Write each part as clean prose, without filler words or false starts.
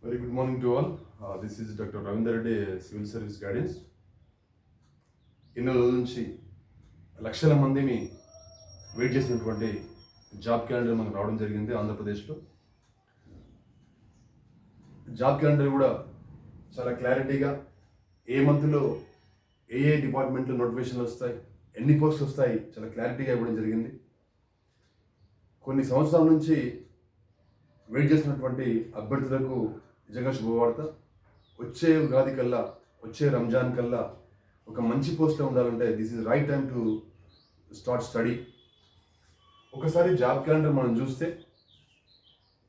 Very good morning to all. This is Dr. Ravindra Reddy, Civil Service Guidance. ఎన్నో రోజుల నుంచి లక్షల మందిని వెయిట్ చేసినటువంటి జాబ్ క్యాలెండర్ మనకు రావడం జరిగింది ఆంధ్రప్రదేశ్లో. జాబ్ క్యాలెండర్ కూడా చాలా క్లారిటీగా ఏ మంత్లో ఏ డిపార్ట్మెంట్లో నోటిఫికేషన్లు వస్తాయి, ఎన్ని పోస్టులు వస్తాయి, చాలా క్లారిటీగా ఇవ్వడం జరిగింది. కొన్ని సంవత్సరాల నుంచి వెయిట్ చేసినటువంటి అభ్యర్థులకు నిజంగా శుభవార్త. వచ్చే ఉగాది కల్లా, వచ్చే రంజాన్ కల్లా ఒక మంచి పోస్ట్లో ఉండాలంటే this is right time to start study. ఒకసారి జాబ్ క్యాలెండర్ మనం చూస్తే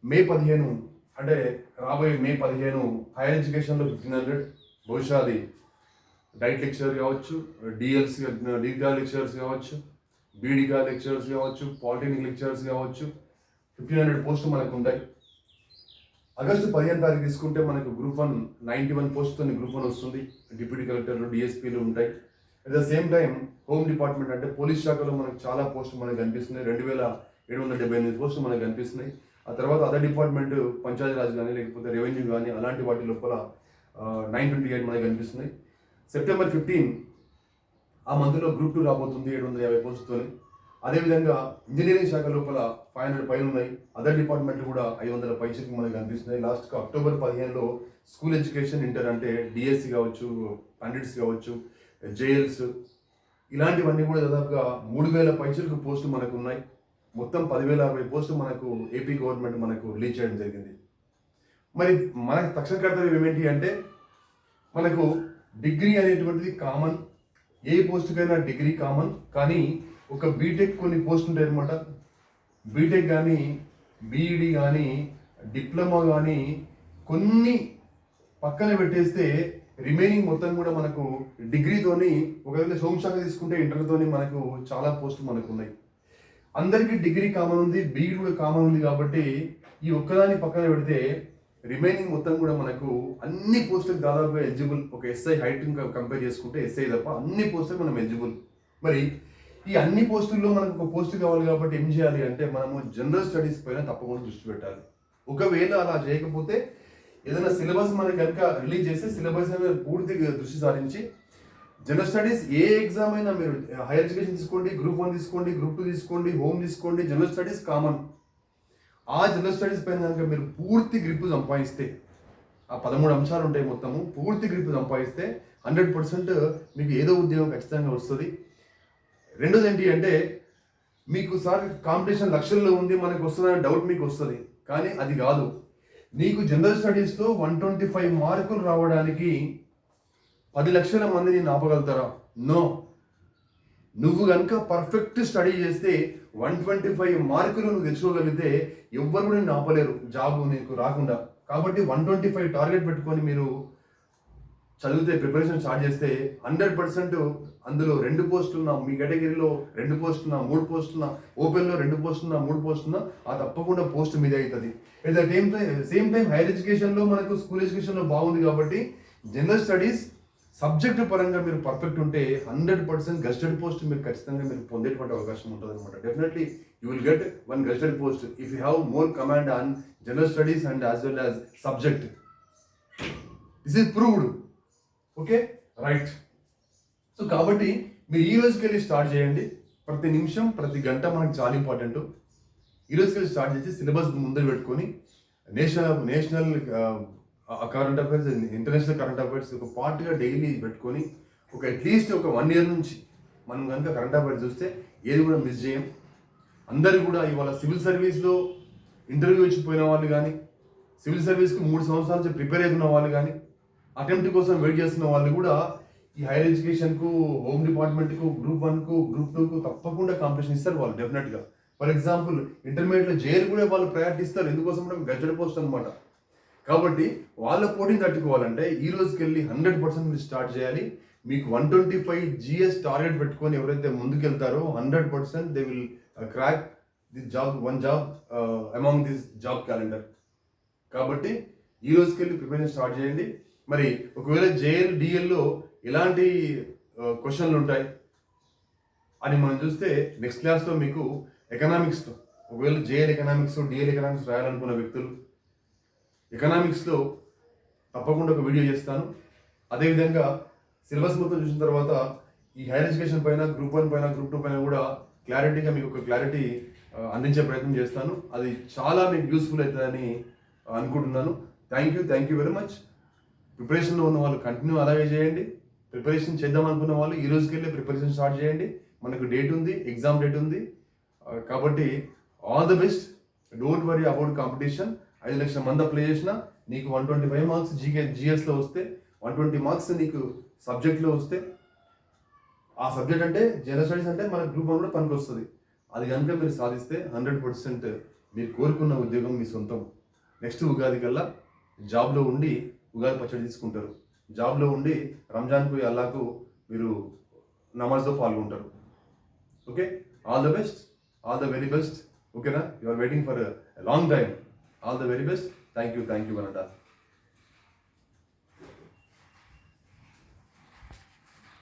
మే 15 అంటే రాబోయే మే 15 హైయర్ ఎడ్యుకేషన్లో 1500, బహుశా అది డైట్ లెక్చర్ కావచ్చు, డిఎల్సీ డిగ్రీ లెక్చరర్స్ కావచ్చు, బీడీగా లెక్చరర్స్ కావచ్చు, పాలిటెక్నిక్ లెక్చరర్స్ కావచ్చు, 1500 పోస్టులు మనకు ఉంటాయి. ఆగస్టు 15 తారీఖు తీసుకుంటే మనకు గ్రూప్ 1 91 పోస్టుతో గ్రూప్ 1 వస్తుంది. డిప్యూటీ కలెక్టర్లు, డిఎస్పీలు ఉంటాయి. At the same time home department అంటే పోలీస్ శాఖలో మనకు చాలా పోస్టులు మనకు కనిపిస్తున్నాయి. 2778 పోస్టులు మనకు కనిపిస్తున్నాయి. ఆ తర్వాత అదర్ డిపార్ట్మెంట్ పంచాయతీరాజ్ కానీ లేకపోతే రెవెన్యూ కానీ అలాంటి వాటి లోపల 928 మనకు కనిపిస్తున్నాయి. సెప్టెంబర్ 15 ఆ మంత్లో గ్రూప్ 2 రాబోతుంది 750 పోస్టుతో. అదేవిధంగా ఇంజనీరింగ్ శాఖ లోపల 500 పైన ఉన్నాయి. అదర్ డిపార్ట్మెంట్ కూడా 500 పైచకి మనకు కనిపిస్తున్నాయి. లాస్ట్గా అక్టోబర్ 15లో స్కూల్ ఎడ్యుకేషన్, ఇంటర్ అంటే డిఎస్సి కావచ్చు, పండిట్స్ కావచ్చు, జేఎల్స్ ఇలాంటివన్నీ కూడా దాదాపుగా 3000 పైచలకు పోస్టులు మనకు ఉన్నాయి. మొత్తం 10,060 పోస్టులు మనకు ఏపీ గవర్నమెంట్ మనకు రిలీజ్ చేయడం జరిగింది. మరి మనకు తక్షణ కర్తవ్యం ఏమేంటి అంటే మనకు డిగ్రీ అనేటువంటిది కామన్, ఏ పోస్టుకైనా డిగ్రీ కామన్. కానీ ఒక బీటెక్ కొన్ని పోస్టులు ఉంటాయి అనమాట. బీటెక్ కానీ, బీఈడి కానీ, డిప్లొమా కానీ కొన్ని పక్కన పెట్టేస్తే రిమైనింగ్ మొత్తం కూడా మనకు డిగ్రీతోని, ఒకవేళ హోంశాఖ తీసుకుంటే ఇంటర్తోని మనకు చాలా పోస్టులు మనకు ఉన్నాయి. అందరికీ డిగ్రీ కామన్ ఉంది, బీఈడి కూడా కామన్ ఉంది. కాబట్టి ఈ ఒక్కదాన్ని పక్కన పెడితే రిమైనింగ్ మొత్తం కూడా మనకు అన్ని పోస్టులకు దాదాపుగా ఎలిజిబుల్. ఒక ఎస్ఐ హైట్ కంపేర్ చేసుకుంటే ఎస్ఐ తప్ప అన్ని పోస్టులకు మనం ఎలిజిబుల్. మరి ఈ అన్ని పోస్టుల్లో మనకు ఒక పోస్ట్ కావాలి కాబట్టి ఏం చేయాలి అంటే మనము జనరల్ స్టడీస్ పైన తప్పకుండా దృష్టి పెట్టాలి. ఒకవేళ అలా చేయకపోతే ఏదైనా సిలబస్ మనకి కనుక రిలీజ్ చేస్తే సిలబస్ మీద పూర్తిగా దృష్టి సారించి జనరల్ స్టడీస్ ఏ ఎగ్జామ్ అయినా మీరు హైయర్ ఎడ్యుకేషన్ తీసుకోండి, గ్రూప్ 1 తీసుకోండి, గ్రూప్ 2 తీసుకోండి, హోమ్ తీసుకోండి, జనరల్ స్టడీస్ కామన్. ఆ జనరల్ స్టడీస్ పైన కనుక మీరు పూర్తి గ్రిప్ సంపాదిస్తే, ఆ 13 అంశాలు ఉంటాయి మొత్తము, పూర్తి గ్రిప్ సంపాదిస్తే 100% మీకు ఏదో ఉద్యోగం ఖచ్చితంగా వస్తుంది. రెండోది ఏంటి అంటే మీకు సార్ కాంపిటీషన్ లక్షల్లో ఉంది, మనకు వస్తుందనే డౌట్ మీకు వస్తుంది. కానీ అది కాదు. నీకు జనరల్ స్టడీస్లో 125 మార్కులు రావడానికి 10 లక్షల మంది నేను ఆపగలుగుతారా? నో. నువ్వు కనుక పర్ఫెక్ట్ స్టడీ చేస్తే 125 మార్కులు నువ్వు తెచ్చుకోగలిగితే ఎవ్వరు కూడా నేను ఆపలేరు జాబ్ నీకు రాకుండా. కాబట్టి 125 టార్గెట్ పెట్టుకొని మీరు చదివితే, ప్రిపరేషన్ స్టార్ట్ చేస్తే 100% అందులో 2 పోస్టులున్నా, మీ కేటగిరీలో 2 పోస్టులున్నా, 3 పోస్టులున్నా, ఓపెన్లో 2 పోస్టులున్నా, 3 పోస్టులున్నా ఆ తప్పకుండా పోస్ట్ మీదే అవుతుంది. At the same time hire ఎడ్యుకేషన్లో మనకు స్కూల్ ఎడ్యుకేషన్లో బాగుంది కాబట్టి జనరల్ స్టడీస్ సబ్జెక్టు పరంగా మీరు పర్ఫెక్ట్ ఉంటే 100% గెస్టెడ్ పోస్ట్ మీరు ఖచ్చితంగా మీరు పొందేటువంటి అవకాశం ఉంటుంది అనమాట. Definitely you will get 1 గెస్టెడ్ post if you have more command on general studies and as well as subject. This is proved. Okay, right. So కాబట్టి మీరు ఈ రోజుకి వెళ్ళి స్టార్ట్ చేయండి. ప్రతి నిమిషం, ప్రతి గంట మనకు చాలా ఇంపార్టెంట్. ఈ రోజుకి వెళ్ళి స్టార్ట్ చేసి సిలబస్ ముందర పెట్టుకొని national current affairs, international current affairs ఒక పార్ట్గా డైలీ పెట్టుకొని ఒక అట్లీస్ట్ ఒక 1 year నుంచి మనం కనుక కరెంట్ అఫైర్స్ చూస్తే ఏది కూడా మిస్ చేయం. అందరూ కూడా ఇవాళ సివిల్ సర్వీస్లో ఇంటర్వ్యూ ఇచ్చిపోయిన వాళ్ళు కానీ, సివిల్ సర్వీస్కి 3 సంవత్సరాల నుంచి ప్రిపేర్ అవుతున్న వాళ్ళు కానీ, అటెంప్ట్ కోసం వెయిట్ చేస్తున్న వాళ్ళు కూడా ఈ హైయర్ ఎడ్యుకేషన్కు, హోమ్ డిపార్ట్మెంట్కు, గ్రూప్ 1కు, గ్రూప్ 2కు తప్పకుండా కాంపిటీషన్ ఇస్తారు వాళ్ళు డెఫినెట్గా. ఫర్ ఎగ్జాంపుల్ ఇంటర్మీడియట్లో జేఎల్ కూడా వాళ్ళు ప్రయారిటీ ఇస్తారు. ఎందుకోసం కూడా గెస్టెడ్ పోస్ట్ అనమాట. కాబట్టి వాళ్ళ పోటీని తట్టుకోవాలంటే ఈ రోజుకి వెళ్ళి 100% మీరు స్టార్ట్ చేయాలి. మీకు 125 GS టార్గెట్ పెట్టుకొని ఎవరైతే ముందుకెళ్తారో 100% they will crack this job, one job among this job calendar. కాబట్టి ఈ రోజుకి వెళ్ళి ప్రిపరేషన్ స్టార్ట్ చేయండి. మరి ఒకవేళ జేఎల్, డిఎల్లో ఎలాంటి క్వశ్చన్లు ఉంటాయి అని మనం చూస్తే నెక్స్ట్ క్లాస్లో మీకు ఎకనామిక్స్లో, ఒకవేళ జేఎల్ ఎకనామిక్స్, డిఎల్ ఎకనామిక్స్ రాయాలనుకున్న వ్యక్తులు ఎకనామిక్స్లో తప్పకుండా ఒక వీడియో చేస్తాను. అదేవిధంగా సిలబస్ మొత్తం చూసిన తర్వాత ఈ హైయర్ ఎడ్యుకేషన్ పైన గ్రూప్ 1 పైన గ్రూప్ 2 పైన కూడా క్లారిటీగా మీకు ఒక క్లారిటీ అందించే ప్రయత్నం చేస్తాను. అది చాలా మీకు యూస్ఫుల్ అవుతుందని అనుకుంటున్నాను. Thank you very much. ప్రిపరేషన్లో ఉన్న వాళ్ళు కంటిన్యూ అలాగే చేయండి. ప్రిపరేషన్ చేద్దాం అనుకున్న వాళ్ళు ఈ రోజుకి వెళ్ళి ప్రిపరేషన్ స్టార్ట్ చేయండి. మనకు డేట్ ఉంది, ఎగ్జామ్ డేట్ ఉంది. కాబట్టి all the best. Don't worry about competition. 5 లక్షల మంది అప్లై చేసిన నీకు 125 మార్క్స్ జిఎస్లో వస్తే, 120 మార్క్స్ నీకు సబ్జెక్ట్లో వస్తే, ఆ సబ్జెక్ట్ అంటే జనరల్ స్టడీస్ అంటే మన గ్రూప్ 1 కూడా పనికి వస్తుంది. అది కనుక మీరు సాధిస్తే 100% మీరు కోరుకున్న ఉద్యోగం మీ సొంతం. నెక్స్ట్ ఉగాది కల్లా జాబ్లో ఉండి ఉగాది పచ్చడి తీసుకుంటారు. జాబ్లో ఉండి రంజాన్కు అల్లాకు మీరు నమాజ్లో పాల్గొంటారు. Okay, all the best, all the very best. ఓకేనా, you are waiting for long time. All the very best. Thank you వనట.